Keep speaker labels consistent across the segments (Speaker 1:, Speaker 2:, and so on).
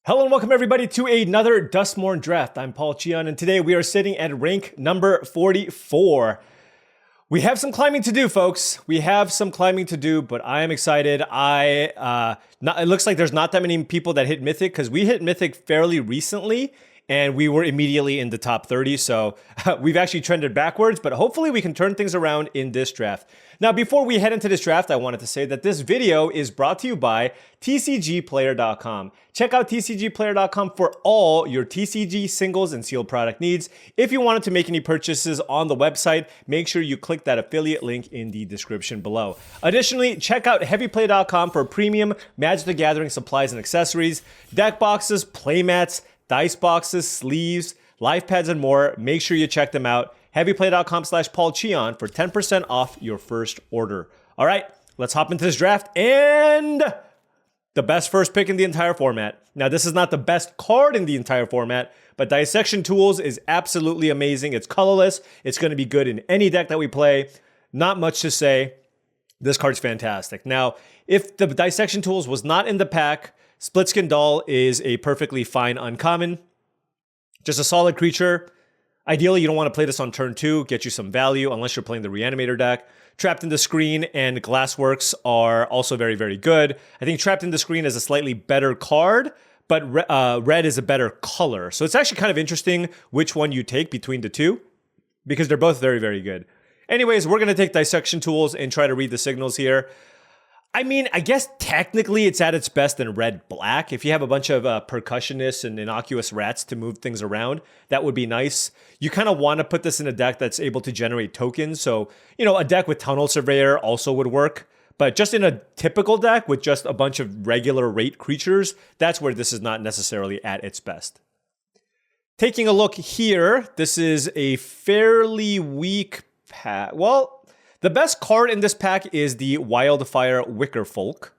Speaker 1: Hello and welcome everybody to another Duskmourn draft. I'm Paul Cheon and today we are sitting at rank number 44. We have some climbing to do, folks. We have some climbing to do, but I am excited. It looks like there's not that many people that hit Mythic because we hit Mythic fairly recently and we were immediately in the top 30. So we've actually trended backwards, but hopefully we can turn things around in this draft. Now, before we head into this draft, I wanted to say that this video is brought to you by tcgplayer.com. Check out tcgplayer.com for all your TCG singles and sealed product needs. If you wanted to make any purchases on the website, make sure you click that affiliate link in the description below. Additionally, check out heavyplay.com for premium Magic the Gathering supplies and accessories, deck boxes, playmats, dice boxes, sleeves, life pads, and more. Make sure you check them out. heavyplay.com/paulcheon for 10% off your first order. All right, let's hop into this draft and the best first pick in the entire format. Now, this is not the best card in the entire format, but Dissection Tools is absolutely amazing. It's colorless. It's going to be good in any deck that we play. Not much to say. This card's fantastic. Now, if the Dissection Tools was not in the pack, Splitskin Doll is a perfectly fine uncommon. Just a solid creature. Ideally, you don't want to play this on turn 2, get you some value, unless you're playing the Reanimator deck. Trapped in the Screen and Glassworks are also very, very good. I think Trapped in the Screen is a slightly better card, but red is a better color. So it's actually kind of interesting which one you take between the two, because they're both very, very good. Anyways, we're going to take Dissection Tools and try to read the signals here. I mean, I guess technically it's at its best in red-black. If you have a bunch of percussionists and innocuous rats to move things around, that would be nice. You kind of want to put this in a deck that's able to generate tokens. So, you know, a deck with Tunnel Surveyor also would work. But just in a typical deck with just a bunch of regular rate creatures, that's where this is not necessarily at its best. Taking a look here, this is a fairly weak pack. Well, the best card in this pack is the Wildfire Wickerfolk.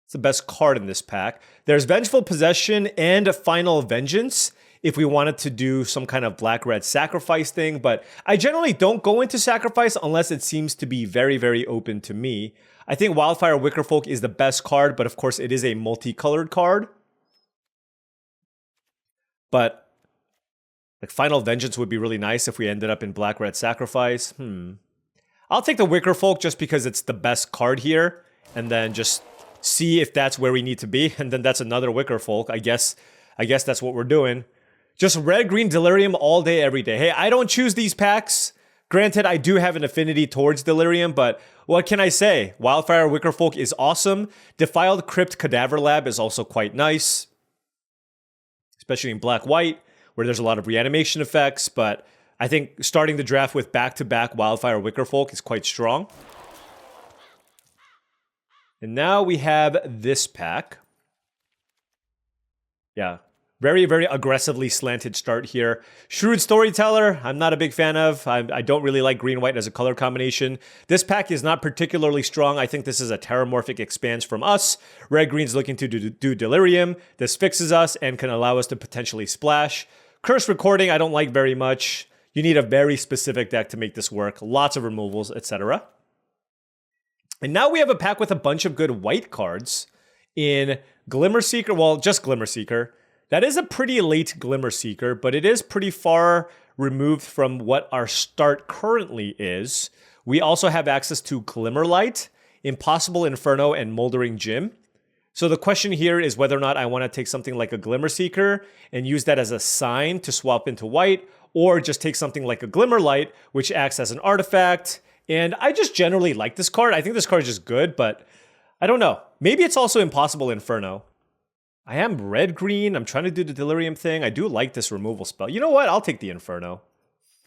Speaker 1: It's the best card in this pack. There's Vengeful Possession and Final Vengeance if we wanted to do some kind of black-red sacrifice thing, but I generally don't go into sacrifice unless it seems to be very, very open to me. I think Wildfire Wickerfolk is the best card, but of course it is a multicolored card. But like Final Vengeance would be really nice if we ended up in black-red sacrifice. I'll take the Wickerfolk just because it's the best card here, and then just see if that's where we need to be, and then that's another Wickerfolk. I guess that's what we're doing. Just red-green Delirium all day, every day. Hey, I don't choose these packs. Granted, I do have an affinity towards Delirium, but what can I say? Wildfire Wickerfolk is awesome. Defiled Crypt Cadaver Lab is also quite nice, especially in black-white, where there's a lot of reanimation effects, but I think starting the draft with back-to-back Wildfire Wickerfolk is quite strong. And now we have this pack. Yeah, very, very aggressively slanted start here. Shrewd Storyteller, I'm not a big fan of. I don't really like green-white as a color combination. This pack is not particularly strong. I think this is a Terramorphic expanse from us. Red-green's looking to do Delirium. This fixes us and can allow us to potentially splash. Curse Recording, I don't like very much. You need a very specific deck to make this work. Lots of removals, etc. And now we have a pack with a bunch of good white cards in Glimmerseeker. Well, just Glimmerseeker. That is a pretty late Glimmerseeker, but it is pretty far removed from what our start currently is. We also have access to Glimmerlight, Impossible Inferno, and Moldering Gym. So the question here is whether or not I want to take something like a Glimmerseeker and use that as a sign to swap into white, or just take something like a Glimmerlight, which acts as an artifact. And I just generally like this card. I think this card is just good, but I don't know. Maybe it's also Impossible Inferno. I am red-green. I'm trying to do the Delirium thing. I do like this removal spell. You know what? I'll take the Inferno.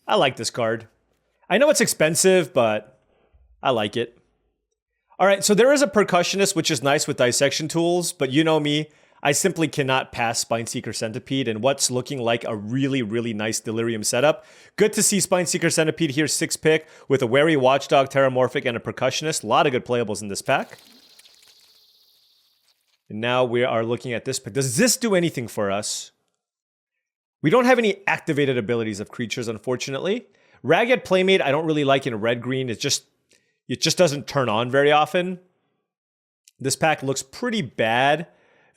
Speaker 1: I like this card. I know it's expensive, but I like it. All right, so there is a Percussionist, which is nice with Dissection Tools, but you know me. I simply cannot pass Spineseeker Centipede and what's looking like a really, really nice Delirium setup. Good to see Spineseeker Centipede here, 6th pick, with a Wary Watchdog, Terramorphic, and a Percussionist. A lot of good playables in this pack. And now we are looking at this pick. Does this do anything for us? We don't have any activated abilities of creatures, unfortunately. Ragged Playmate, I don't really like in red-green. It just doesn't turn on very often. This pack looks pretty bad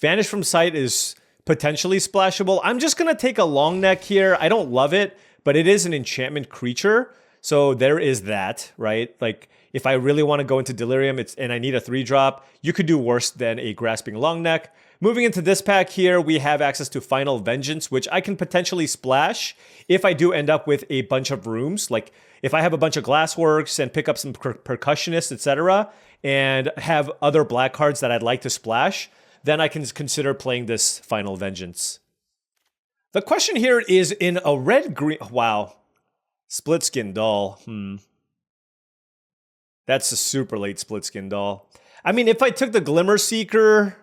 Speaker 1: Vanish from Sight is potentially splashable. I'm just going to take a long neck here. I don't love it, but it is an enchantment creature. So there is that, right? Like, if I really want to go into Delirium and I need a 3-drop, you could do worse than a Grasping Long Neck. Moving into this pack here, we have access to Final Vengeance, which I can potentially splash if I do end up with a bunch of rooms. Like, if I have a bunch of Glassworks and pick up some Percussionists, etc., and have other black cards that I'd like to splash, then I can consider playing this Final Vengeance. The question here is in a red-green... Wow. Split Skin Doll. That's a super late Split Skin Doll. I mean, if I took the Glimmer Seeker,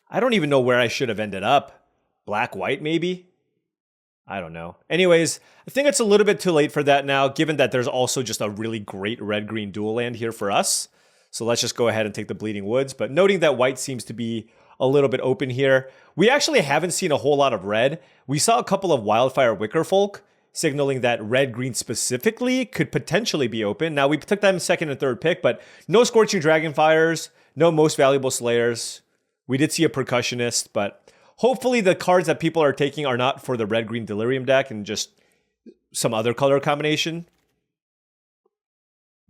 Speaker 1: I don't even know where I should have ended up. Black-white, maybe? I don't know. Anyways, I think it's a little bit too late for that now, given that there's also just a really great red-green dual land here for us. So let's just go ahead and take the Bleeding Woods. But noting that white seems to be a little bit open here, we actually haven't seen a whole lot of red. We saw a couple of Wildfire Wickerfolk, signaling that red-green specifically could potentially be open. Now, we took them second and third pick, but no Scorching Dragonfires, no Most Valuable Slayers. We did see a Percussionist, but hopefully the cards that people are taking are not for the red-green Delirium deck and just some other color combination.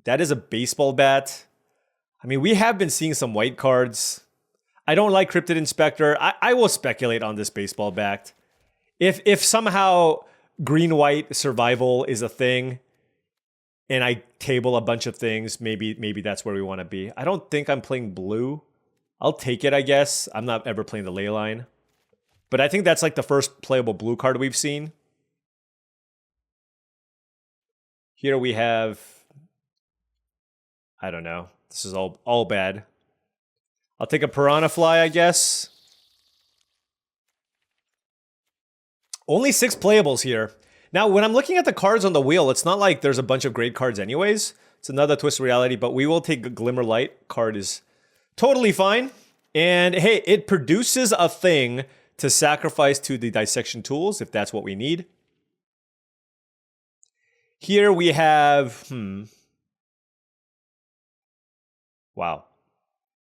Speaker 1: That is a baseball bat. I mean, we have been seeing some white cards. I don't like Cryptid Inspector. I will speculate on this baseball bat. If somehow green-white survival is a thing, and I table a bunch of things, maybe that's where we want to be. I don't think I'm playing blue. I'll take it, I guess. I'm not ever playing the Leyline. But I think that's like the first playable blue card we've seen. Here we have... I don't know. This is all bad. I'll take a Piranha Fly, I guess. Only 6 playables here. Now, when I'm looking at the cards on the wheel, it's not like there's a bunch of great cards anyways. It's another twist of reality, but we will take a Glimmer Light. Card is totally fine. And hey, it produces a thing to sacrifice to the Dissection Tools, if that's what we need. Here we have... Wow.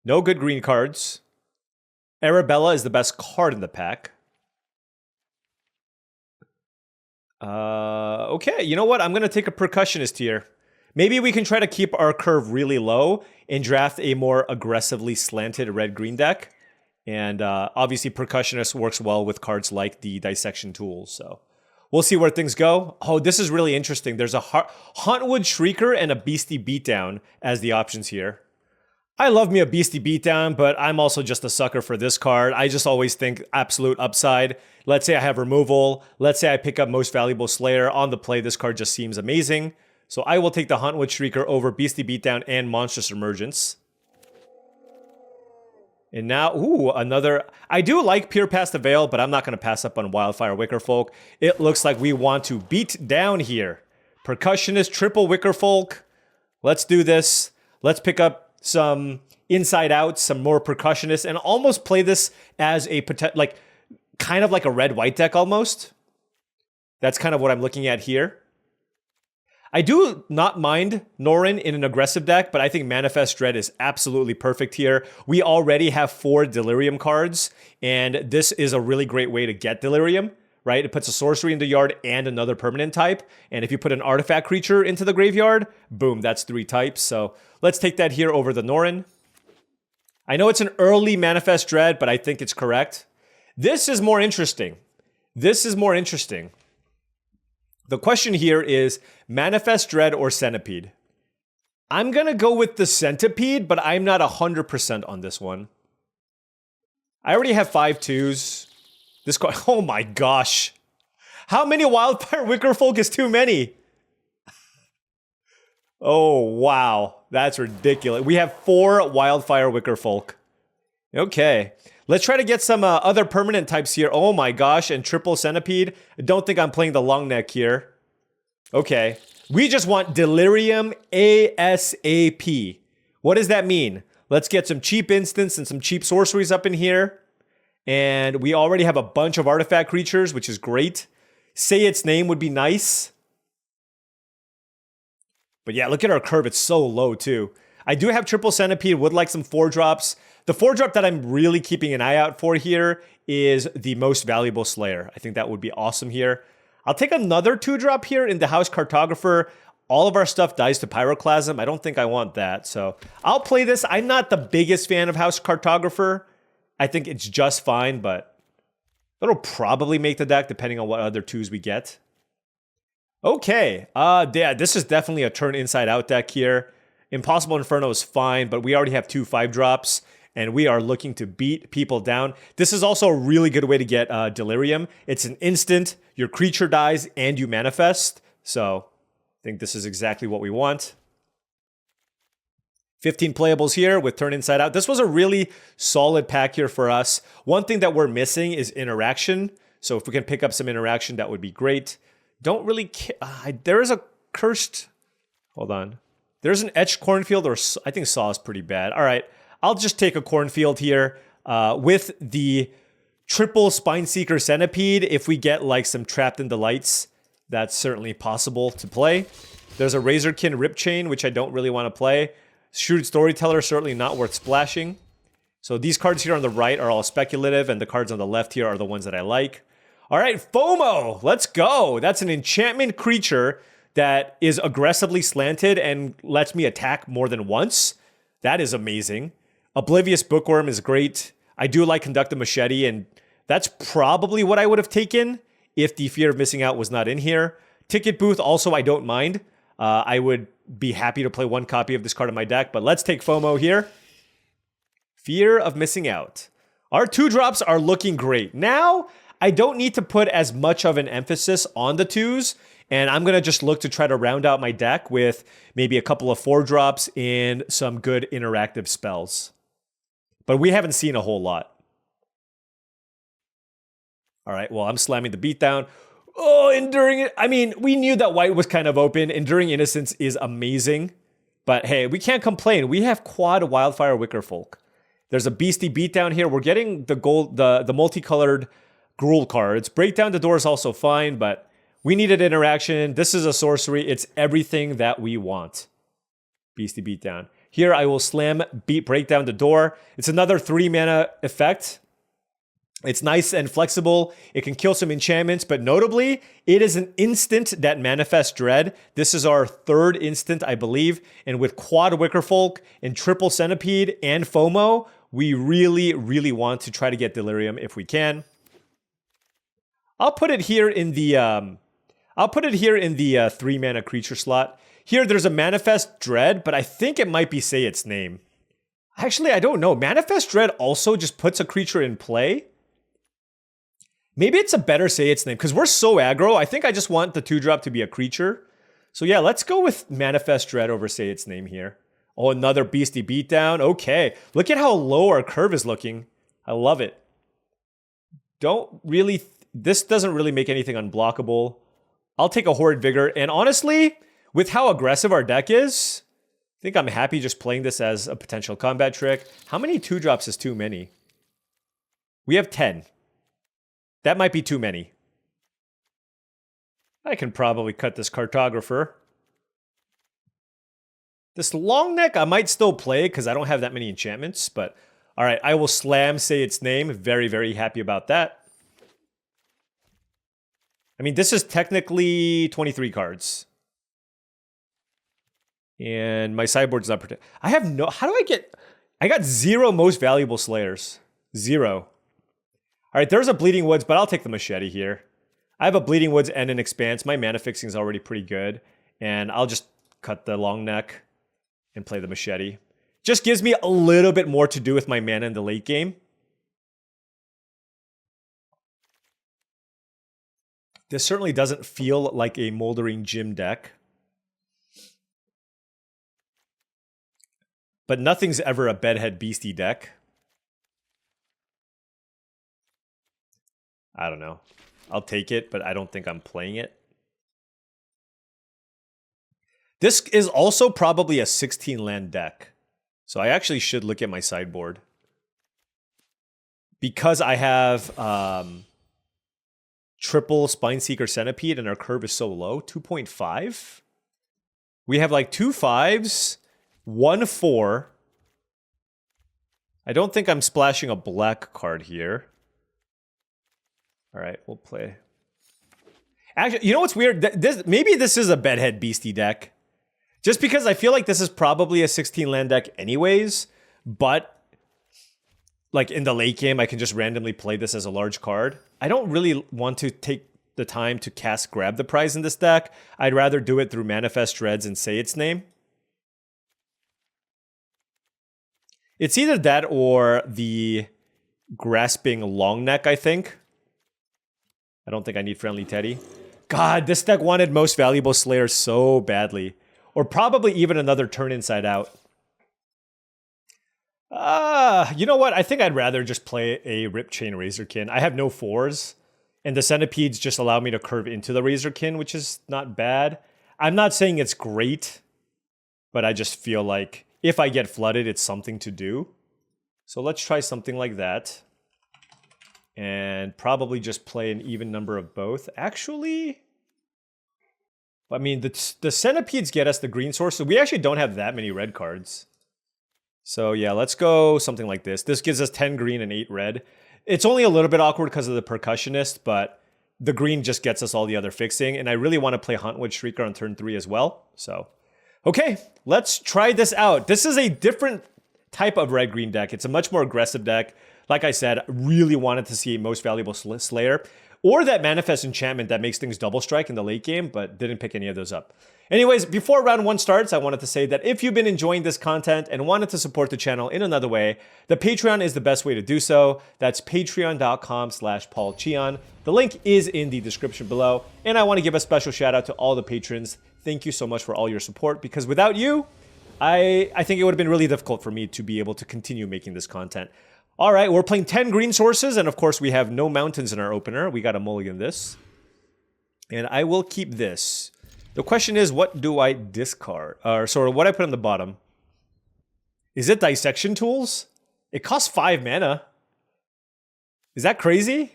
Speaker 1: No good green cards. Arabella is the best card in the pack. Okay, you know what? I'm going to take a Percussionist here. Maybe we can try to keep our curve really low and draft a more aggressively slanted red-green deck. And obviously Percussionist works well with cards like the Dissection Tools, so we'll see where things go. Oh, this is really interesting. There's a Huntwood Shrieker and a Beastie Beatdown as the options here. I love me a Beastie Beatdown, but I'm also just a sucker for this card. I just always think absolute upside. Let's say I have removal. Let's say I pick up Most Valuable Slayer. On the play, this card just seems amazing. So I will take the Huntwood Shrieker over Beastie Beatdown and Monstrous Emergence. And now, ooh, another... I do like Peer Past the Veil, but I'm not going to pass up on Wildfire Wickerfolk. It looks like we want to beat down here. Percussionist, triple Wickerfolk. Let's do this. Let's pick up some Inside Out, some more Percussionists, and almost play this as a kind of like a red-white deck almost. That's kind of what I'm looking at here. I do not mind Norin in an aggressive deck, but I think Manifest Dread is absolutely perfect here. We already have 4 Delirium cards, and this is a really great way to get Delirium, right? It puts a sorcery in the yard and another permanent type, and if you put an artifact creature into the graveyard, boom, that's 3 types. So let's take that here over the Norin. I know it's an early Manifest Dread, but I think it's correct. This is more interesting. This is more interesting. The question here is Manifest Dread or Centipede. I'm going to go with the Centipede, but I'm not 100% on this one. I already have 5 2s. This card, oh my gosh. How many Wildfire Wickerfolk is too many? Oh, wow. That's ridiculous. We have 4 Wildfire Wickerfolk. Okay. Let's try to get some other permanent types here. Oh my gosh, and triple Centipede. I don't think I'm playing the long neck here. Okay. We just want Delirium ASAP. What does that mean? Let's get some cheap instants and some cheap sorceries up in here. And we already have a bunch of artifact creatures, which is great. Say Its Name would be nice. But yeah, look at our curve. It's so low, too. I do have triple centipede, would like some 4-drops. The 4-drop that I'm really keeping an eye out for here is the most valuable Slayer. I think that would be awesome here. I'll take another 2-drop here in the House Cartographer. All of our stuff dies to Pyroclasm. I don't think I want that, so I'll play this. I'm not the biggest fan of House Cartographer. I think it's just fine, but it'll probably make the deck depending on what other 2s we get. Okay, yeah, this is definitely a turn inside out deck here. Impossible Inferno is fine, but we already have 2 5-drops, and we are looking to beat people down. This is also a really good way to get Delirium. It's an instant, your creature dies, and you manifest. So I think this is exactly what we want. 15 playables here with turn inside out. This was a really solid pack here for us. One thing that we're missing is interaction. So if we can pick up some interaction, that would be great. Don't really there is a cursed... Hold on. There's an etched cornfield, or I think Saw is pretty bad. All right, I'll just take a cornfield here with the triple Spineseeker Centipede. If we get like some Trapped in the Lights, that's certainly possible to play. There's a Razorkin Rip Chain, which I don't really want to play. Shrewd Storyteller, certainly not worth splashing. So these cards here on the right are all speculative, and the cards on the left here are the ones that I like. All right, FOMO, let's go. That's an enchantment creature that is aggressively slanted and lets me attack more than once. That is amazing. Oblivious Bookworm is great. I do like Conduct the Machete, and that's probably what I would have taken if the Fear of Missing Out was not in here. Ticket Booth, also, I don't mind. I would be happy to play 1 copy of this card in my deck, but let's take FOMO here. Fear of Missing Out. Our 2-drops are looking great. Now, I don't need to put as much of an emphasis on the 2s, and I'm going to just look to try to round out my deck with maybe a couple of 4-drops and some good interactive spells. But we haven't seen a whole lot. All right, well, I'm slamming the beatdown. Oh, Enduring... I mean, we knew that white was kind of open. Enduring Innocence is amazing. But hey, we can't complain. We have quad Wildfire Wickerfolk. There's a beastie beatdown here. We're getting the gold, the multicolored Gruul cards. Breakdown the Door is also fine, but we needed interaction. This is a sorcery. It's everything that we want. Beastie beatdown. Here I will slam, break down the door. It's another 3-mana effect. It's nice and flexible. It can kill some enchantments, but notably, it is an instant that manifests Dread. This is our 3rd instant, I believe. And with quad Wickerfolk and triple Centipede and FOMO, we really, really want to try to get Delirium if we can. I'll put it here in the 3-mana creature slot. Here, there's a Manifest Dread, but I think it might be Say Its Name. Actually, I don't know. Manifest Dread also just puts a creature in play. Maybe it's a better Say Its Name, because we're so aggro. I think I just want the 2-drop to be a creature. So yeah, let's go with Manifest Dread over Say Its Name here. Oh, another Beastie Beatdown. Okay, look at how low our curve is looking. I love it. This doesn't really make anything unblockable. I'll take a Horrid Vigor, and honestly, with how aggressive our deck is, I think I'm happy just playing this as a potential combat trick. How many 2-drops is too many? We have 10. That might be too many. I can probably cut this Cartographer. This Long Neck, I might still play because I don't have that many enchantments, but all right, I will slam Say Its Name. Very, very happy about that. I mean, this is technically 23 cards. And my sideboard's not protected. I have no... How do I get... I got 0 most valuable Slayers. 0. All right, there's a Bleeding Woods, but I'll take the Machete here. I have a Bleeding Woods and an Expanse. My mana fixing is already pretty good. And I'll just cut the Long Neck and play the Machete. Just gives me a little bit more to do with my mana in the late game. This certainly doesn't feel like a Moldering Gym deck. But nothing's ever a Bedhead Beastie deck. I don't know. I'll take it, but I don't think I'm playing it. This is also probably a 16-land deck. So I actually should look at my sideboard. Because I have triple Spineseeker Centipede and our curve is so low, 2.5. We have like 2 5s 1/4. I don't think I'm splashing a black card here. All right, we'll play. Actually, you know what's weird? Maybe this is a Bedhead Beastie deck. Just because I feel like this is probably a 16 land deck anyways, but like in the late game, I can just randomly play this as a large card. I don't really want to take the time to cast Grab the Prize in this deck. I'd rather do it through Manifest Dreads and say its name. It's either that or the Grasping Longneck, I think. I don't think I need Friendly Teddy. God, this deck wanted Most Valuable Slayer so badly. Or probably even another Turn Inside Out. You know what? I think I'd rather just play a Rip Chain Razorkin. I have no 4s. And the Centipedes just allow me to curve into the Razorkin, which is not bad. I'm not saying it's great. But I just feel like if I get flooded, it's something to do. So let's try something like that. And probably just play an even number of both. Actually, I mean, the Centipedes get us the green source, so we actually don't have that many red cards. So yeah, let's go something like this. This gives us 10 green and 8 red. It's only a little bit awkward because of the Percussionist, but the green just gets us all the other fixing. And I really want to play Huntwood Shrieker on turn 3 as well. So, okay, let's try this out. This is a different type of red-green deck. It's a much more aggressive deck. Like I said, really wanted to see Most Valuable Slayer or that Manifest Enchantment that makes things double strike in the late game, but didn't pick any of those up. Anyways, before round 1 starts, I wanted to say that if you've been enjoying this content and wanted to support the channel in another way, the Patreon is the best way to do so. That's patreon.com/paulcheon. The link is in the description below. And I want to give a special shout out to all the patrons. Thank you so much for all your support, because without you, I think it would have been really difficult for me to be able to continue making this content. All right, we're playing 10 green sources, and of course we have no mountains in our opener. We got to mulligan this. And I will keep this. The question is, what do I discard? Or sorry, what I put on the bottom. Is it Dissection Tools? It costs 5 mana. Is that crazy?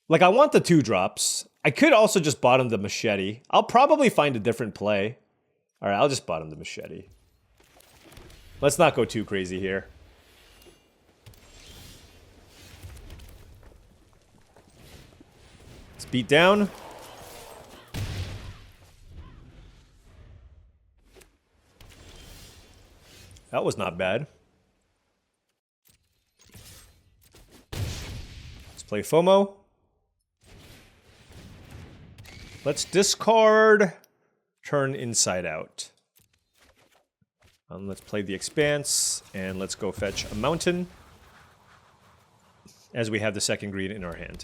Speaker 1: Like, I want the 2-drops. I could also just bottom the Machete. I'll probably find a different play. All right, I'll just bottom the Machete. Let's not go too crazy here. Let's beat down. That was not bad. Let's play FOMO. Let's discard Turn Inside Out. Let's play the Expanse, and let's go fetch a Mountain as we have the second green in our hand.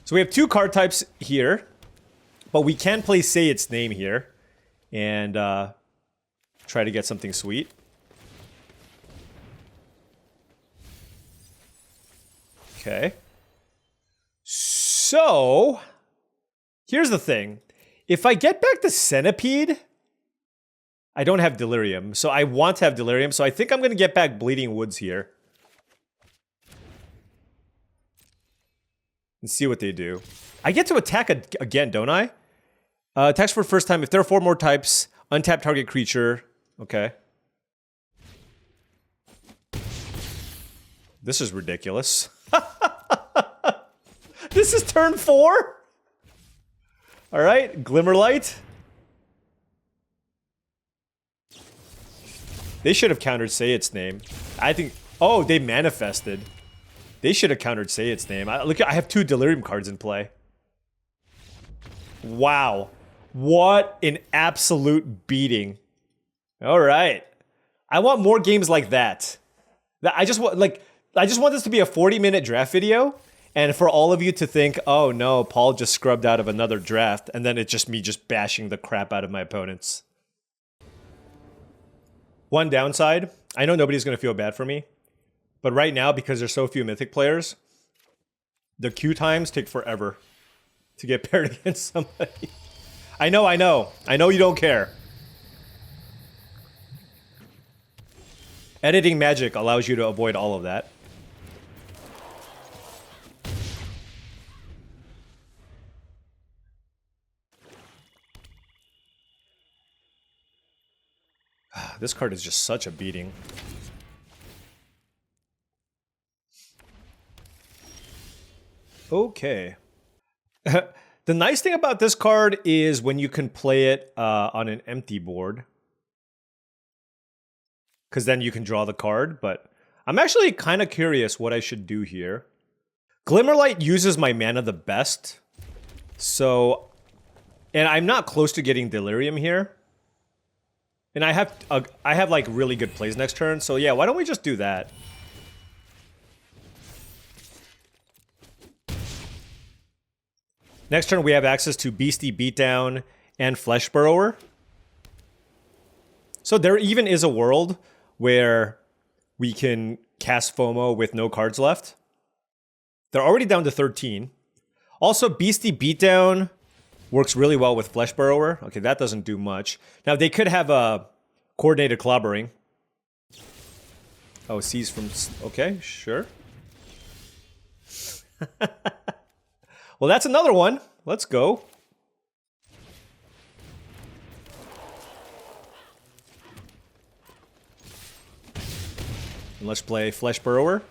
Speaker 1: So we have 2 card types here, but we can play Say Its Name here and try to get something sweet. Okay. So, here's the thing. If I get back the Centipede, I don't have Delirium, so I want to have Delirium, so I think I'm going to get back Bleeding Woods here. And see what they do. I get to attack again, don't I? Attacks for the first time. If there are 4 more types, untap target creature. Okay. This is ridiculous. This is turn 4? Alright, Glimmerlight. They should have countered Say Its Name. I think... Oh, they manifested. They should have countered Say Its Name. Look, I have 2 Delirium cards in play. Wow. What an absolute beating. Alright. I want more games like that. I just want this to be a 40-minute draft video, and for all of you to think, oh no, Paul just scrubbed out of another draft, and then it's just me just bashing the crap out of my opponents. One downside, I know nobody's going to feel bad for me, but right now, because there's so few Mythic players, the queue times take forever to get paired against somebody. I know you don't care. Editing magic allows you to avoid all of that. This card is just such a beating. Okay. The nice thing about this card is when you can play it on an empty board. Because then you can draw the card, but I'm actually kind of curious what I should do here. Glimmerlight uses my mana the best. So, and I'm not close to getting Delirium here. And I have like really good plays next turn, so yeah, why don't we just do that? Next turn we have access to Beastie Beatdown and Flesh Burrower. So there even is a world where we can cast FOMO with no cards left. They're already down to 13. Also, Beastie Beatdown works really well with Flesh Burrower. Okay, that doesn't do much. Now, they could have a coordinated clobbering. Oh, seize from... Okay, sure. Well, that's another one. Let's go. And let's play Flesh Burrower.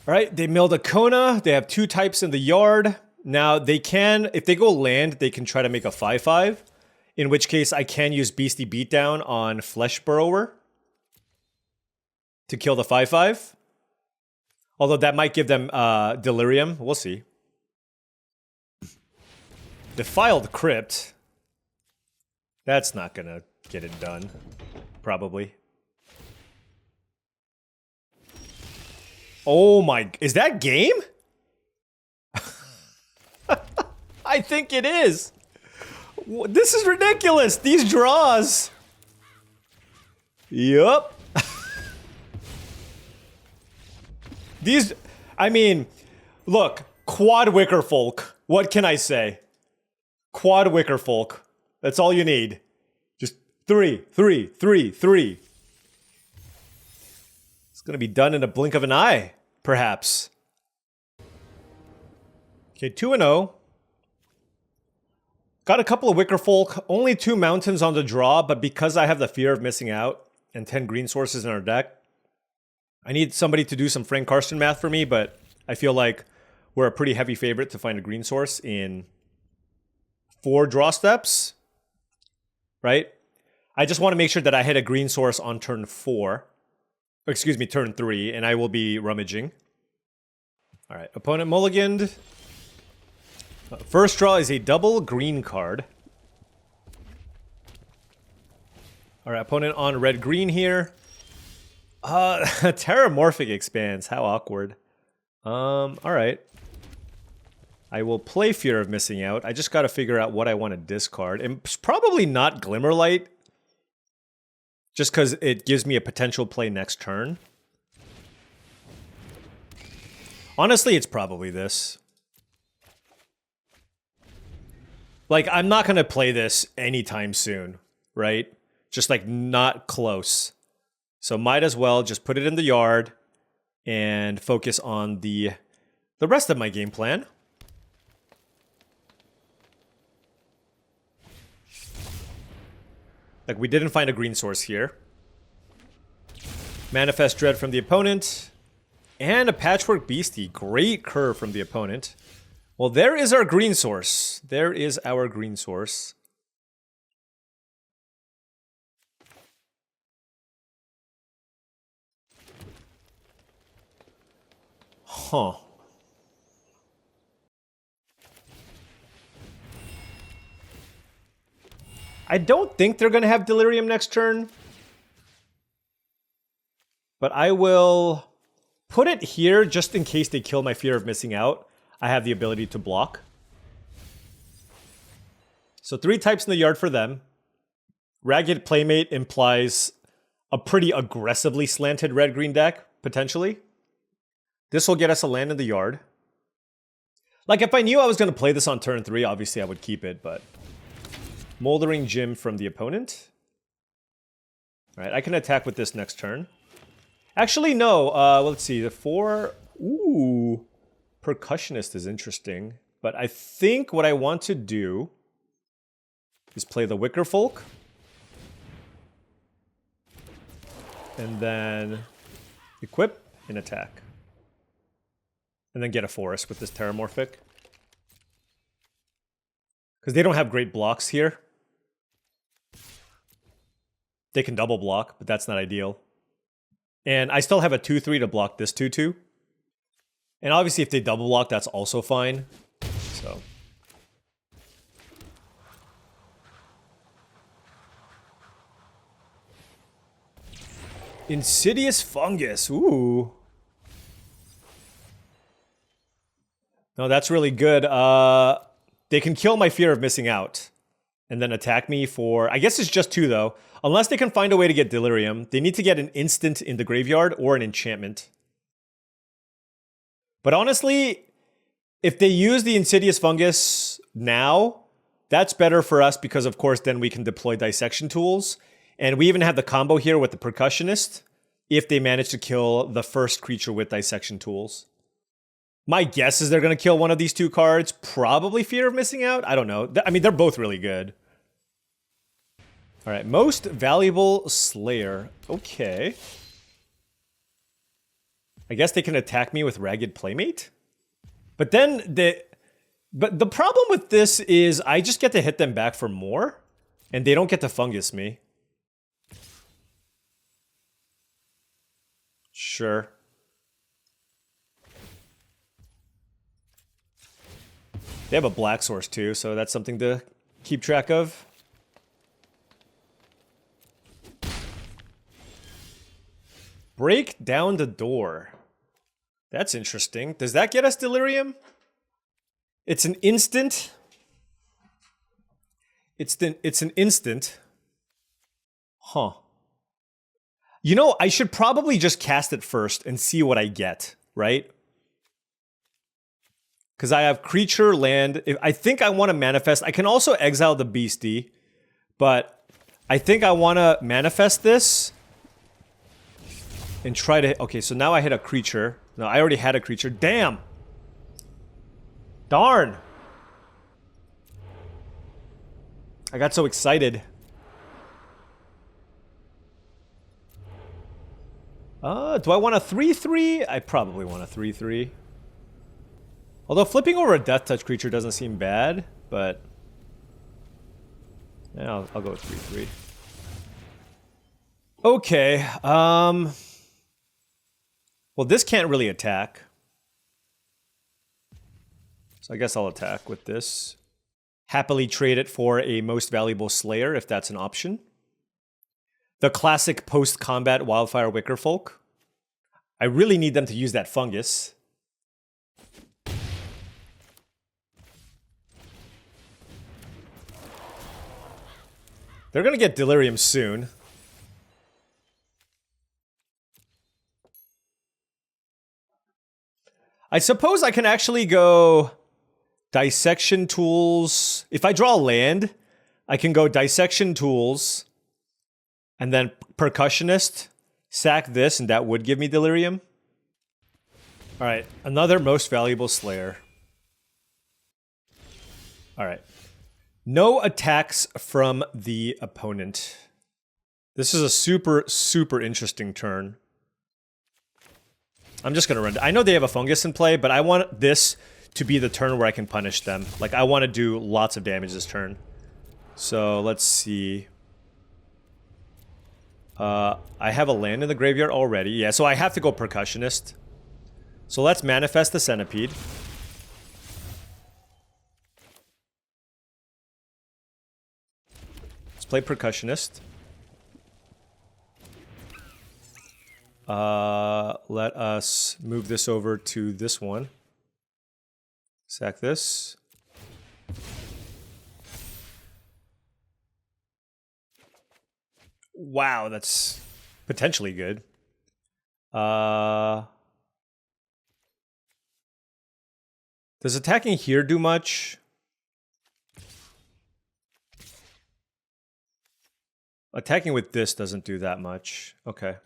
Speaker 1: All right, they milled a Kona. They have 2 types in the yard. Now, they can, if they go land, they can try to make a 5/5. In which case, I can use Beastie Beatdown on Flesh Burrower to kill the 5/5. Although that might give them Delirium. We'll see. Defiled Crypt. That's not gonna get it done. Probably. Oh my... Is that game? I think it is. This is ridiculous. These draws. Yup. These... I mean... Look. Quad Wicker Folk. What can I say? Quad Wicker Folk. That's all you need. Just 3, 3, 3, 3. It's gonna be done in a blink of an eye, perhaps. Okay, 2-0. Got a couple of Wicker Folk, only 2 mountains on the draw, but because I have the fear of missing out and 10 green sources in our deck, I need somebody to do some Frank Karsten math for me, but I feel like we're a pretty heavy favorite to find a green source in 4 draw steps, right? I just want to make sure that I hit a green source on turn 4. Excuse me, turn 3, and I will be rummaging. All right, opponent mulliganed. First draw is a double green card. All right, opponent on red-green here. Terramorphic expands. How awkward. All right. I will play Fear of Missing Out. I just got to figure out what I want to discard. And it's probably not Glimmerlight. Just because it gives me a potential play next turn. Honestly, it's probably this. Like, I'm not going to play this anytime soon, right? Just, like, not close. So might as well just put it in the yard and focus on the rest of my game plan. Like, we didn't find a green source here. Manifest Dread from the opponent. And a Patchwork Beastie. Great curve from the opponent. Well, there is our green source. There is our green source. Huh. I don't think they're going to have Delirium next turn. But I will put it here just in case they kill my Fear of Missing Out. I have the ability to block. So 3 types in the yard for them. Ragged Playmate implies a pretty aggressively slanted red-green deck, potentially. This will get us a land in the yard. Like, if I knew I was going to play this on turn 3, obviously I would keep it, but... Moldering Gym from the opponent. Alright, I can attack with this next turn. Actually, no. Let's see. The 4... Ooh. Percussionist is interesting. But I think what I want to do is play the Wicker Folk. And then equip and attack. And then get a forest with this Terramorphic. Because they don't have great blocks here. They can double block, but that's not ideal. And I still have a 2-3 to block this 2-2. And obviously if they double block, that's also fine. So. Insidious Fungus, ooh. No, that's really good. They can kill my fear of missing out. And then attack me for... I guess it's just 2, though. Unless they can find a way to get Delirium. They need to get an instant in the graveyard or an enchantment. But honestly, if they use the Insidious Fungus now, that's better for us because, of course, then we can deploy Dissection Tools. And we even have the combo here with the Percussionist if they manage to kill the first creature with Dissection Tools. My guess is they're going to kill one of these 2 cards. Probably Fear of Missing Out. I don't know. I mean, they're both really good. All right, Most Valuable Slayer. Okay. I guess they can attack me with Ragged Playmate? But then the problem with this is I just get to hit them back for more, and they don't get to fungus me. Sure. They have a black source too, so that's something to keep track of. Break down the door. That's interesting. Does that get us Delirium? It's an instant. It's an instant. Huh. You know, I should probably just cast it first and see what I get, right? Because I have creature, land. I think I want to manifest. I can also exile the beastie, but I think I want to manifest this and try to... Okay, so now I hit a creature. No, I already had a creature. Damn! Darn! I got so excited. Do I want a 3-3? I probably want a 3-3. Although flipping over a Death Touch creature doesn't seem bad, but... Yeah, I'll go with 3-3. Okay, well, this can't really attack. So I guess I'll attack with this. Happily trade it for a Most Valuable Slayer, if that's an option. The classic post-combat Wildfire Wicker Folk. I really need them to use that fungus. They're gonna get Delirium soon. I suppose I can actually go Dissection Tools. If I draw land, I can go Dissection Tools and then Percussionist, sack this, and that would give me Delirium. Alright, another Most Valuable Slayer. Alright. No attacks from the opponent. This is a super, super interesting turn. I'm just gonna run. I know they have a fungus in play, but I want this to be the turn where I can punish them. Like, I want to do lots of damage this turn. So, let's see. I have a land in the graveyard already. Yeah, so I have to go Percussionist. So let's manifest the Centipede. Let's play Percussionist. Let us move this over to this one. Sack this. Wow, that's potentially good. Does attacking here do much? Attacking with this doesn't do that much. Okay.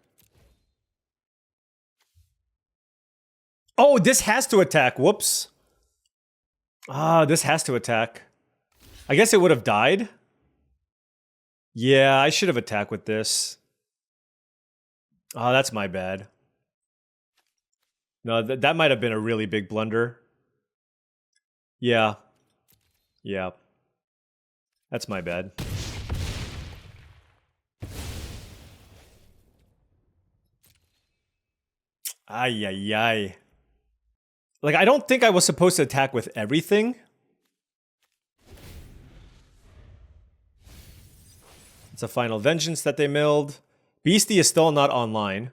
Speaker 1: Oh, this has to attack. Whoops. Ah, this has to attack. I guess it would have died. Yeah, I should have attacked with this. Oh, that's my bad. No, that might have been a really big blunder. Yeah. Yeah. That's my bad. Ay, ay, ay. Like, I don't think I was supposed to attack with everything. It's a Final Vengeance that they milled. Beastie is still not online.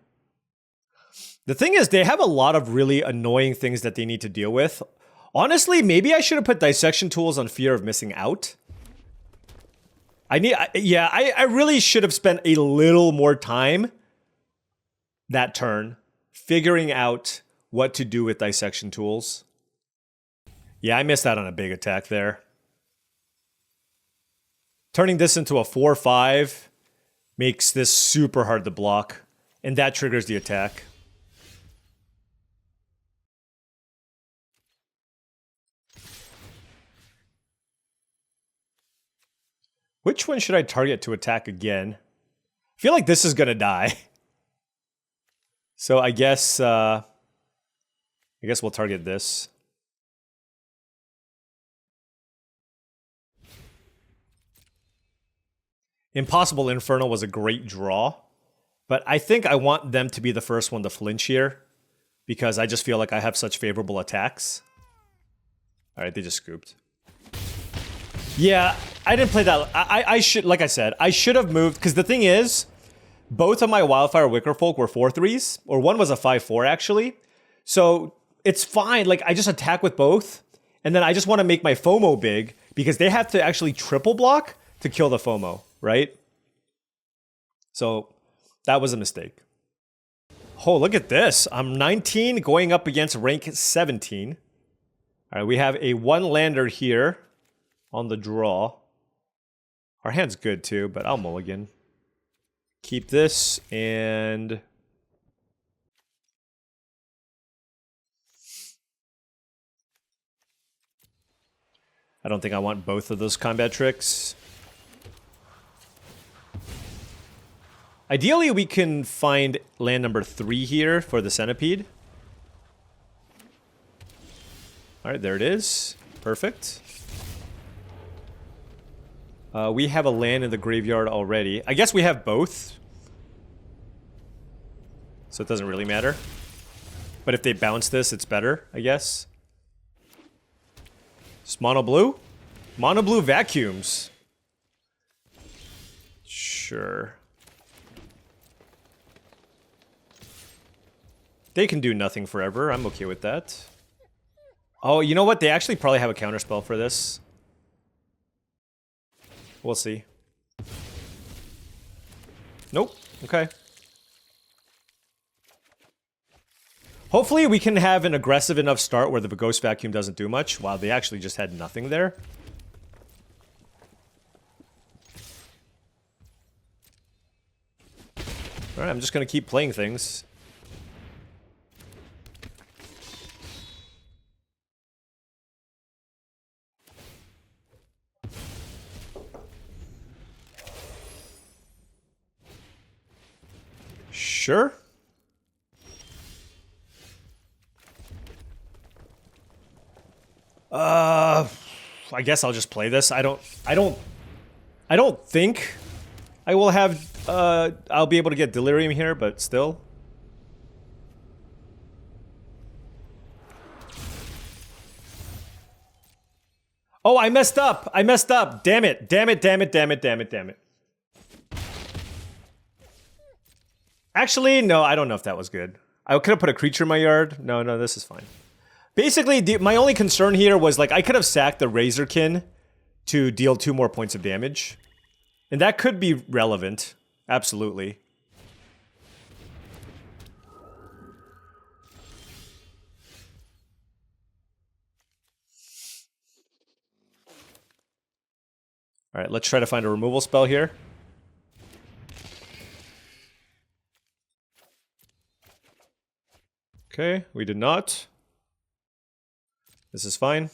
Speaker 1: The thing is, they have a lot of really annoying things that they need to deal with. Honestly, maybe I should have put Dissection Tools on Fear of Missing Out. I really should have spent a little more time that turn figuring out what to do with Dissection Tools. Yeah, I missed out on a big attack there. Turning this into a 4-5 makes this super hard to block, and that triggers the attack. Which one should I target to attack again? I feel like this is gonna die. So I guess we'll target this. Impossible Inferno was a great draw, but I think I want them to be the first one to flinch here because I just feel like I have such favorable attacks. All right, they just scooped. Yeah, I didn't play that. I should, like I said, I should have moved because the thing is, both of my Wildfire Wickerfolk were 4/3s, or one was a 5/4 actually. So it's fine. Like I just attack with both, and then I just want to make my FOMO big because they have to actually triple block to kill the FOMO, right? So that was a mistake. Oh, look at this. I'm 19 going up against rank 17. All right, we have a 1-lander here on the draw. Our hand's good too, but I'll mulligan. Keep this and... I don't think I want both of those combat tricks. Ideally, we can find land number 3 here for the Centipede. All right, there it is. Perfect. We have a land in the graveyard already. I guess we have both. So it doesn't really matter. But if they bounce this, it's better, I guess. It's mono blue? Mono blue vacuums. Sure. They can do nothing forever. I'm okay with that. Oh, you know what? They actually probably have a counterspell for this. We'll see. Nope. Okay. Hopefully we can have an aggressive enough start where the Ghost Vacuum doesn't do much. Wow, they actually just had nothing there. Alright, I'm just gonna keep playing things. Sure. I guess I'll just play this. I don't think I will have, I'll be able to get Delirium here, but still. Oh, I messed up. I messed up. Damn it. Damn it, damn it, damn it, damn it, damn it. Actually, no, I don't know if that was good. I could have put a creature in my yard. No, this is fine. Basically, my only concern here was, like, I could have sacked the Razorkin to deal 2 more points of damage. And that could be relevant. Absolutely. Alright, let's try to find a removal spell here. Okay, we did not. This is fine.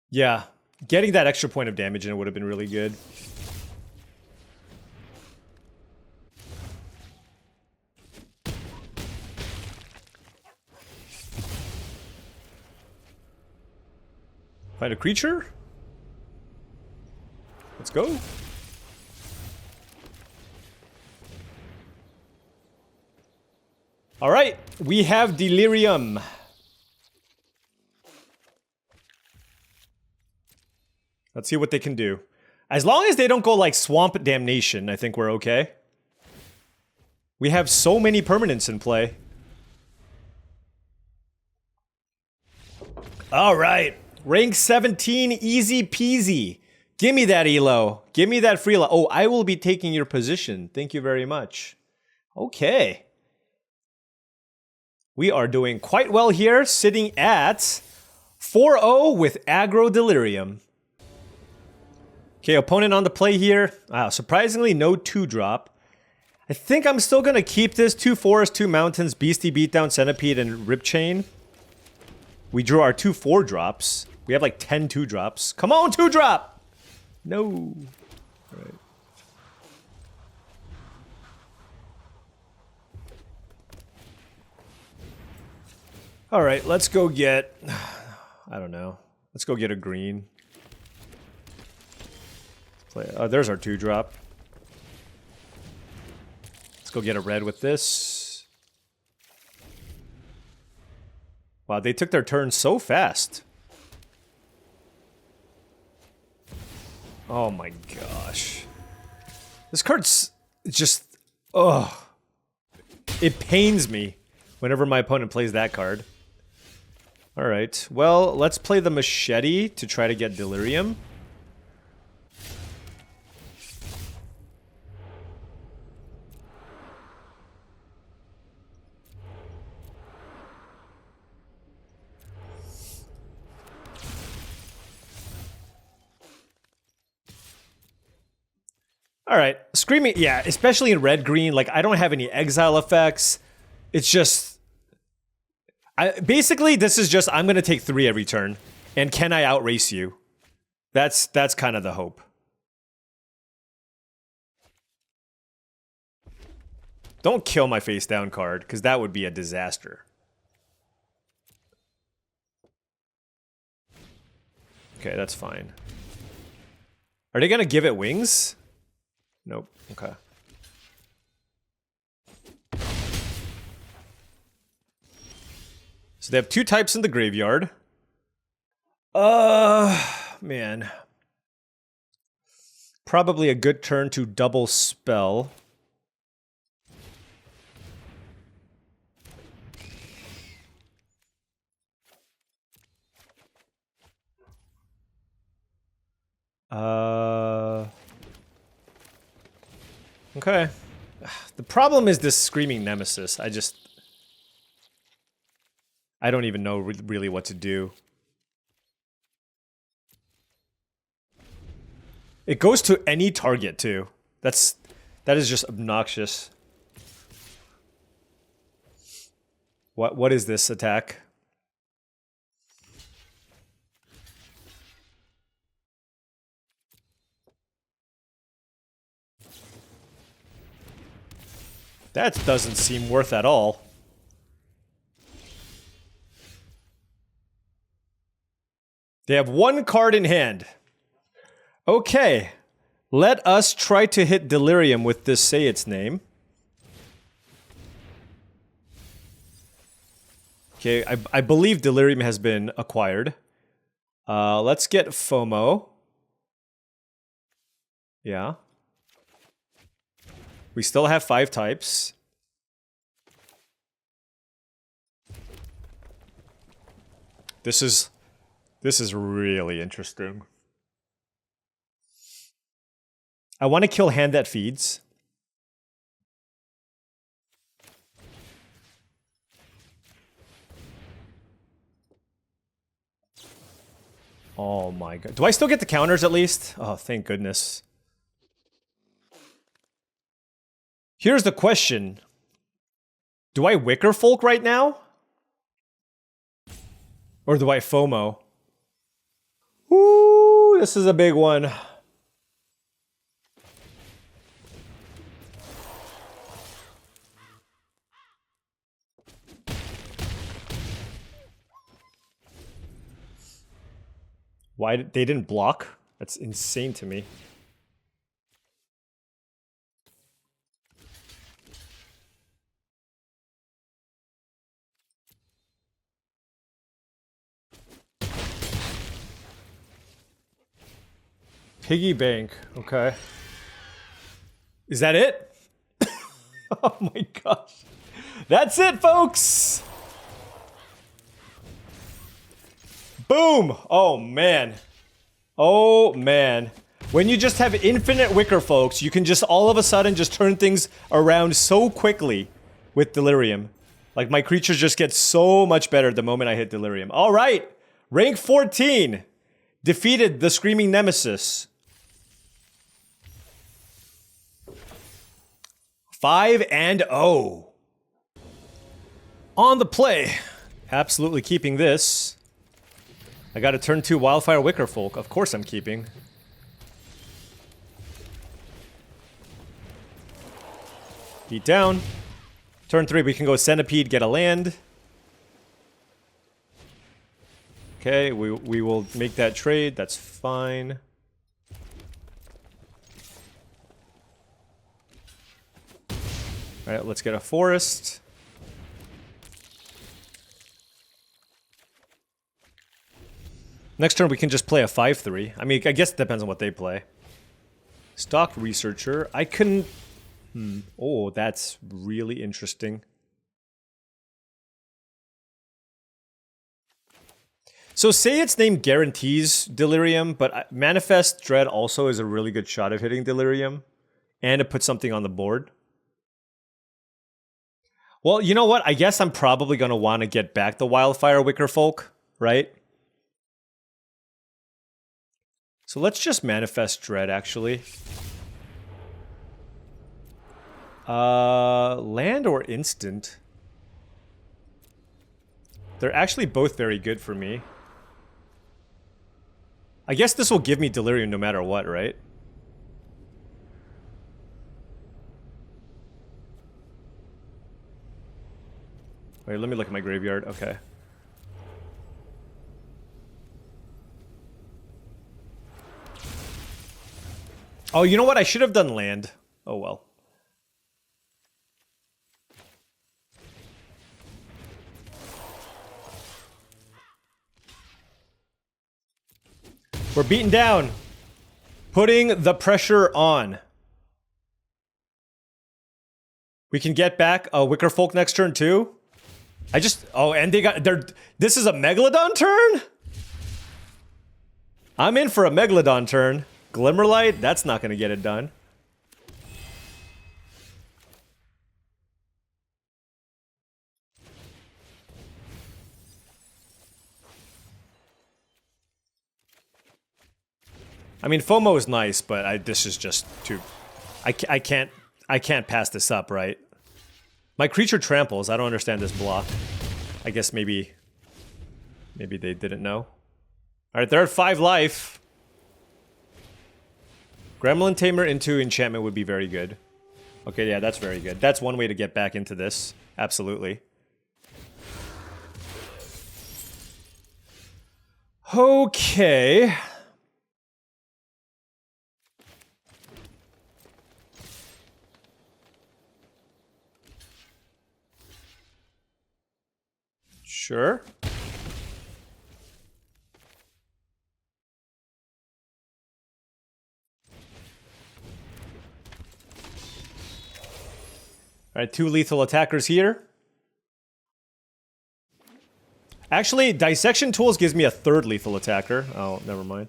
Speaker 1: Yeah, getting that extra point of damage in it would have been really good. Find a creature? Let's go. All right, we have Delirium. Let's see what they can do. As long as they don't go like Swamp Damnation, I think we're okay. We have so many permanents in play. All right, rank 17, easy peasy. Give me that elo. Give me that free elo. Oh, I will be taking your position. Thank you very much. Okay. We are doing quite well here, sitting at 4-0 with Aggro Delirium. Okay, opponent on the play here. Wow, surprisingly, no 2-drop. I think I'm still going to keep this 2 Forests, 2 Mountains, Beastie Beatdown, Centipede, and Rip Chain. We drew our 2 4-drops. We have like 10 2-drops. Come on, 2-drop! No. All right. All right, let's go get... I don't know. Let's go get a green. Oh, there's our 2-drop. Let's go get a red with this. Wow, they took their turn so fast. Oh my gosh. This card's just... Ugh. It pains me whenever my opponent plays that card. Alright, well, let's play the Machete to try to get Delirium. Alright, Screaming, yeah, especially in red-green, like, I don't have any exile effects. It's just... basically, this is just, I'm gonna take 3 every turn. And can I outrace you? That's kind of the hope. Don't kill my face-down card, because that would be a disaster. Okay, that's fine. Are they gonna give it wings? Nope. Okay. So they have 2 types in the graveyard. Man. Probably a good turn to double spell. Okay. The problem is this Screaming Nemesis. I don't even know really what to do. It goes to any target too. That is just obnoxious. What is this attack? That doesn't seem worth at all. They have 1 card in hand. Okay. Let us try to hit Delirium with this Say Its Name. Okay, I believe Delirium has been acquired. Let's get FOMO. Yeah. We still have 5 types. This is really interesting. I want to kill Hand That Feeds. Oh my god. Do I still get the counters at least? Oh, thank goodness. Here's the question. Do I Wicker Folk right now? Or do I FOMO? Woo, this is a big one. Why they didn't block? That's insane to me. Piggy bank, okay. Is that it? Oh my gosh. That's it, folks! Boom! Oh man. Oh man. When you just have infinite wicker, folks, you can just all of a sudden just turn things around so quickly with Delirium. Like, my creatures just get so much better the moment I hit Delirium. Alright! Rank 14! Defeated the Screaming Nemesis. 5-0. On the play. Absolutely keeping this. I got a turn 2 Wildfire Wicker Folk. Of course I'm keeping. Beat down. Turn 3 we can go Centipede, get a land. Okay, we will make that trade. That's fine. Alright, let's get a forest. Next turn we can just play a 5-3. I mean, I guess it depends on what they play. Stock Researcher. I couldn't... Oh, that's really interesting. So say its name guarantees Delirium, but Manifest Dread also is a really good shot of hitting Delirium. And it puts something on the board. Well, you know what? I guess I'm probably going to want to get back the Wildfire Wicker Folk, right? So let's just Manifest Dread, actually. Land or instant? They're actually both very good for me. I guess this will give me Delirium no matter what, right? Wait, let me look at my graveyard. Okay. Oh, you know what? I should have done land. Oh, well. We're beaten down. Putting the pressure on. We can get back a Wicker Folk next turn, too. Oh, and they got... This is a Megalodon turn? I'm in for a Megalodon turn. Glimmerlight? That's not going to get it done. I mean, FOMO is nice, but this is just too... I can't pass this up, right? My creature tramples. I don't understand this block. I guess maybe they didn't know. Alright, they're at 5 life. Gremlin Tamer into enchantment would be very good. Okay, yeah, that's very good. That's one way to get back into this. Absolutely. Okay. Sure. Alright, 2 lethal attackers here. Actually, Dissection Tools gives me a 3rd lethal attacker. Oh, never mind.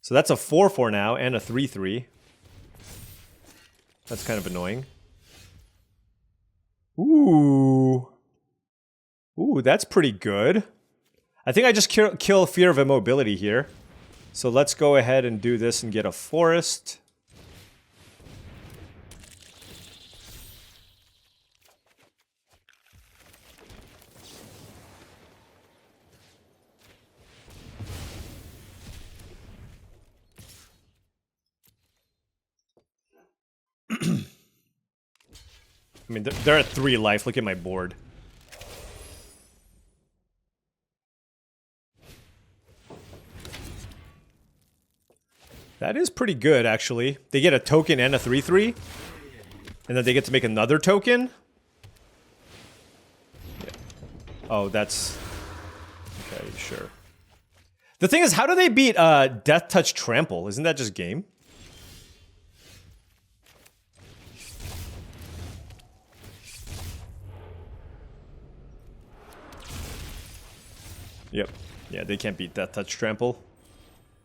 Speaker 1: So that's a 4-4 now, and a 3-3. That's kind of annoying. Ooh. Ooh, that's pretty good. I think I just kill Fear of Immobility here. So let's go ahead and do this and get a forest. I mean, they're at 3 life. Look at my board. That is pretty good, actually. They get a token and a 3/3. And then they get to make another token. Yeah. Oh, that's... Okay, sure. The thing is, how do they beat Death Touch Trample? Isn't that just game? Yep. Yeah, they can't beat Death Touch Trample.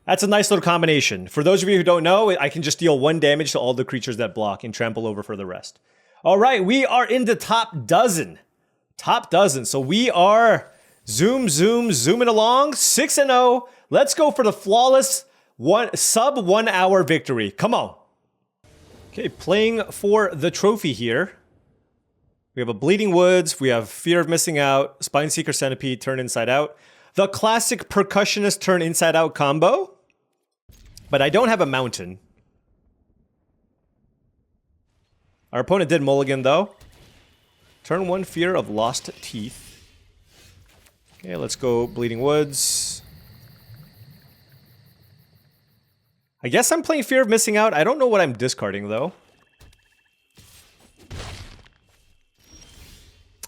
Speaker 1: That's a nice little combination. For those of you who don't know, I can just deal 1 damage to all the creatures that block and trample over for the rest. All right, we are in the top dozen. Top dozen. So we are zooming along. 6-0. Let's go for the flawless sub 1 hour victory. Come on. Okay, playing for the trophy here. We have a Bleeding Woods. We have Fear of Missing Out, Spineseeker Centipede, turn inside out. The classic Percussionist turn inside out combo. But I don't have a Mountain. Our opponent did mulligan though. Turn 1 Fear of Lost Teeth. Okay, let's go Bleeding Woods. I guess I'm playing Fear of Missing Out. I don't know what I'm discarding though.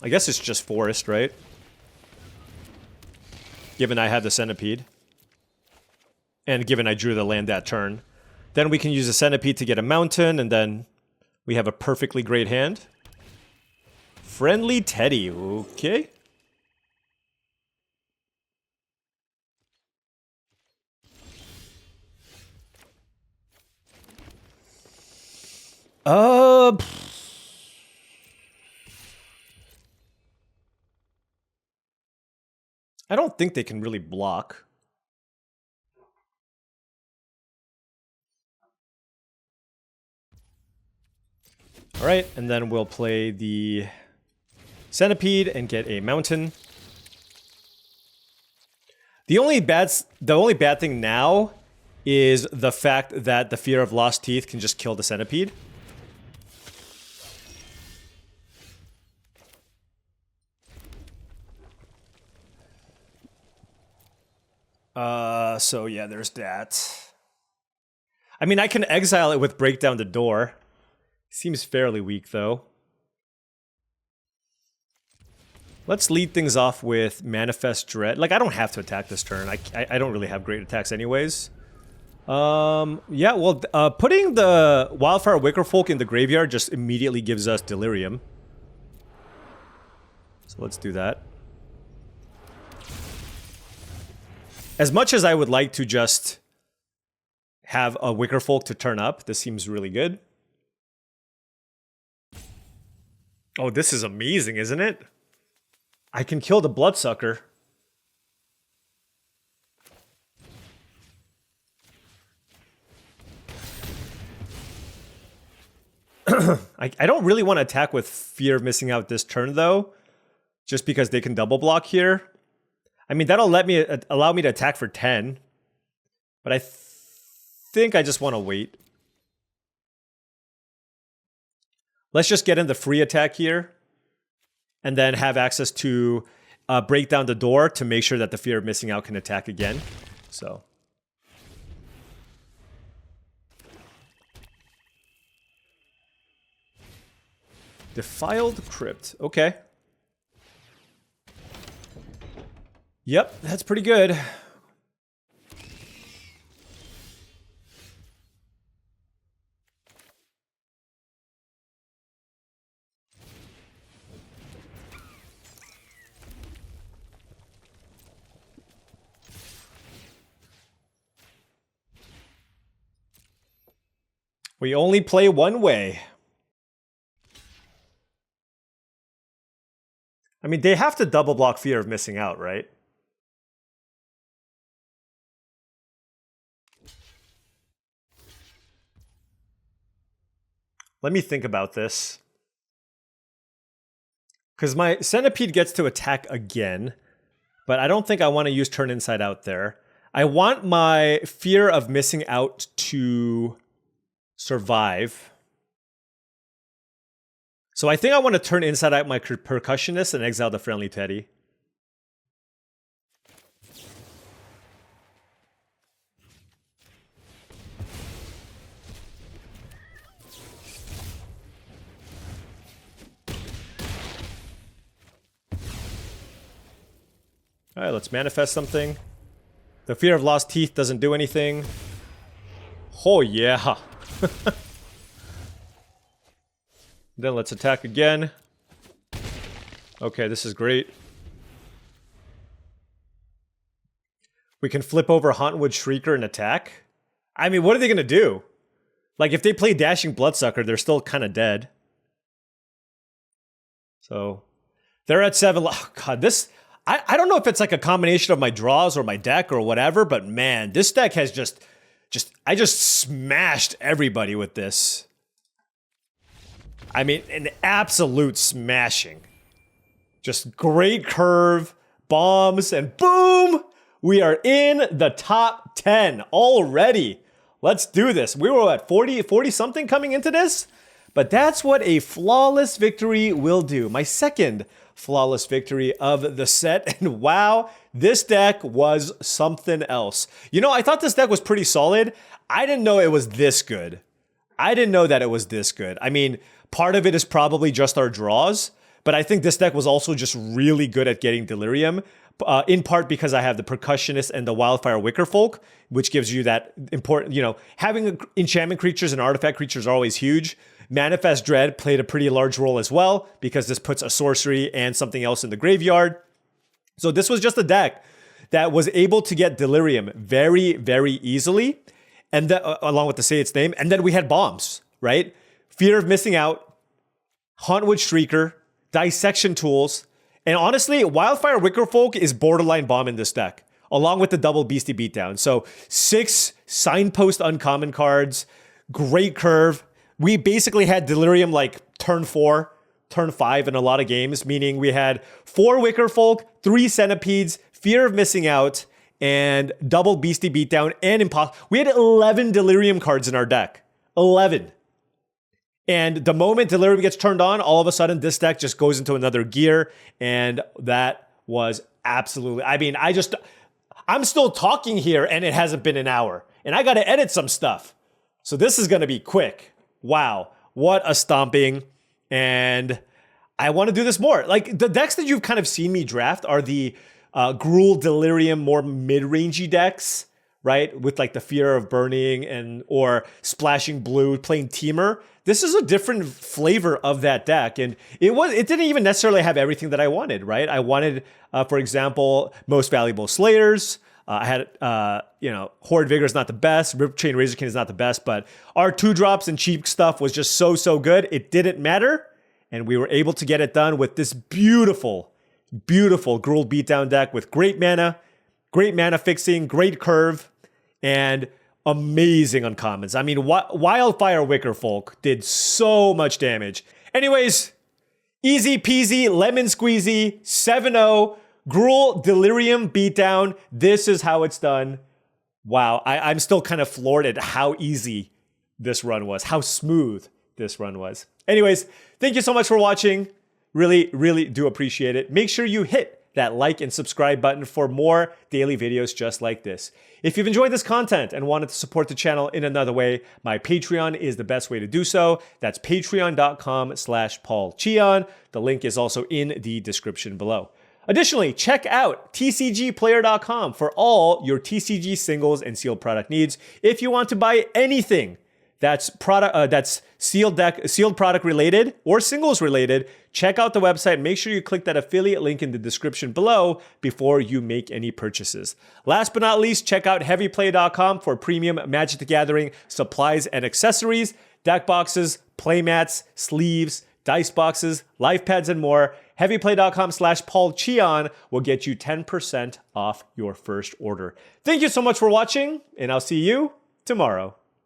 Speaker 1: I guess it's just Forest, right? Given I have the Centipede. And given I drew the land that turn. Then we can use a Centipede to get a Mountain, and then we have a perfectly great hand. Friendly Teddy, okay. I don't think they can really block. All right, and then we'll play the Centipede and get a Mountain. The only bad thing now is the fact that the Fear of Lost Teeth can just kill the Centipede. So yeah, there's that. I mean, I can exile it with Break Down the Door. Seems fairly weak, though. Let's lead things off with Manifest Dread. Like, I don't have to attack this turn. I don't really have great attacks anyways. Yeah, well, putting the Wildfire Wickerfolk in the graveyard just immediately gives us Delirium. So let's do that. As much as I would like to just have a Wickerfolk to turn up, this seems really good. Oh, this is amazing, isn't it? I can kill the Bloodsucker. I don't really want to attack with Fear of Missing Out this turn, though. Just because they can double block here. I mean, that'll allow me to attack for 10. But I think I just want to wait. Let's just get in the free attack here. And then have access to Break Down the Door to make sure that the Fear of Missing Out can attack again. So. Defiled Crypt. Okay. Yep, that's pretty good. We only play one way. I mean, they have to double block Fear of Missing Out, right? Let me think about this. Because my Centipede gets to attack again, but I don't think I want to use Turn Inside Out there. I want my Fear of Missing Out to survive. So I think I want to turn inside out my percussionist and exile the friendly Teddy. All right, let's manifest something. The Fear of Lost Teeth doesn't do anything. Oh yeah. Then let's attack again. Okay, this is great. We can flip over Hauntwood Shrieker and attack. I mean, what are they gonna do? Like, if they play Dashing Bloodsucker, they're still kind of dead. So, they're at 7. Oh, God, this... I don't know if it's like a combination of my draws or my deck or whatever, but man, this deck has I just smashed everybody with this. I mean, an absolute smashing. Just great curve, bombs, and boom! We are in the top 10 already. Let's do this. We were at 40 something coming into this, but that's what a flawless victory will do. My second flawless victory of the set, and wow, this deck was something else. You know, I thought this deck was pretty solid. I didn't know it was this good. I didn't know that it was this good. I mean, part of it is probably just our draws, but I think this deck was also just really good at getting Delirium, in part because I have the Percussionist and the Wildfire Wickerfolk, which gives you that important, you know, having enchantment creatures and artifact creatures are always huge. Manifest Dread played a pretty large role as well, because this puts a sorcery and something else in the graveyard. So this was just a deck that was able to get Delirium very, very easily, and along with to say its name. And then we had bombs, right? Fear of Missing Out, Hauntwood Shrieker, Dissection Tools, and honestly, Wildfire Wickerfolk is borderline bomb in this deck, along with the double Beastie Beatdown. So 6 Signpost uncommon cards, great curve. We basically had Delirium like turn 4, turn 5 in a lot of games, meaning we had 4 Wickerfolk, 3 Centipedes, Fear of Missing Out, and double Beastie Beatdown, and we had 11 Delirium cards in our deck. 11. And the moment Delirium gets turned on, all of a sudden this deck just goes into another gear, and that was absolutely... I mean, I'm still talking here, and it hasn't been an hour, and I gotta edit some stuff. So this is gonna be quick. Wow, what a stomping. And I want to do this more. Like, the decks that you've kind of seen me draft are the Gruul Delirium, more mid-rangey decks, right? With like the Fear of Burning or Splashing Blue, playing Teamer. This is a different flavor of that deck. And it didn't even necessarily have everything that I wanted, right? I wanted, for example, Most Valuable Slayers. I had, Horde Vigor is not the best. Rip Chain Razorkin is not the best, but our 2-drops and cheap stuff was just so good. It didn't matter, and we were able to get it done with this beautiful, beautiful Gruul Beatdown deck with great mana fixing, great curve, and amazing uncommons. I mean, Wildfire Wickerfolk did so much damage. Anyways, easy peasy, lemon squeezy, 7-0. Gruul Delirium Beatdown. This is how it's done. Wow, I'm still kind of floored at how easy this run was, how smooth this run was. Anyways, thank you so much for watching. Really, really do appreciate it. Make sure you hit that like and subscribe button for more daily videos just like this. If you've enjoyed this content and wanted to support the channel in another way, my Patreon is the best way to do so. That's patreon.com/paulcheon. The link is also in the description below. Additionally, check out tcgplayer.com for all your TCG singles and sealed product needs. If you want to buy anything that's sealed product related or singles related, check out the website. Make sure you click that affiliate link in the description below before you make any purchases. Last but not least, check out heavyplay.com for premium Magic the Gathering supplies and accessories, deck boxes, playmats, sleeves, dice boxes, life pads, and more. Heavyplay.com/paulcheon will get you 10% off your first order. Thank you so much for watching, and I'll see you tomorrow.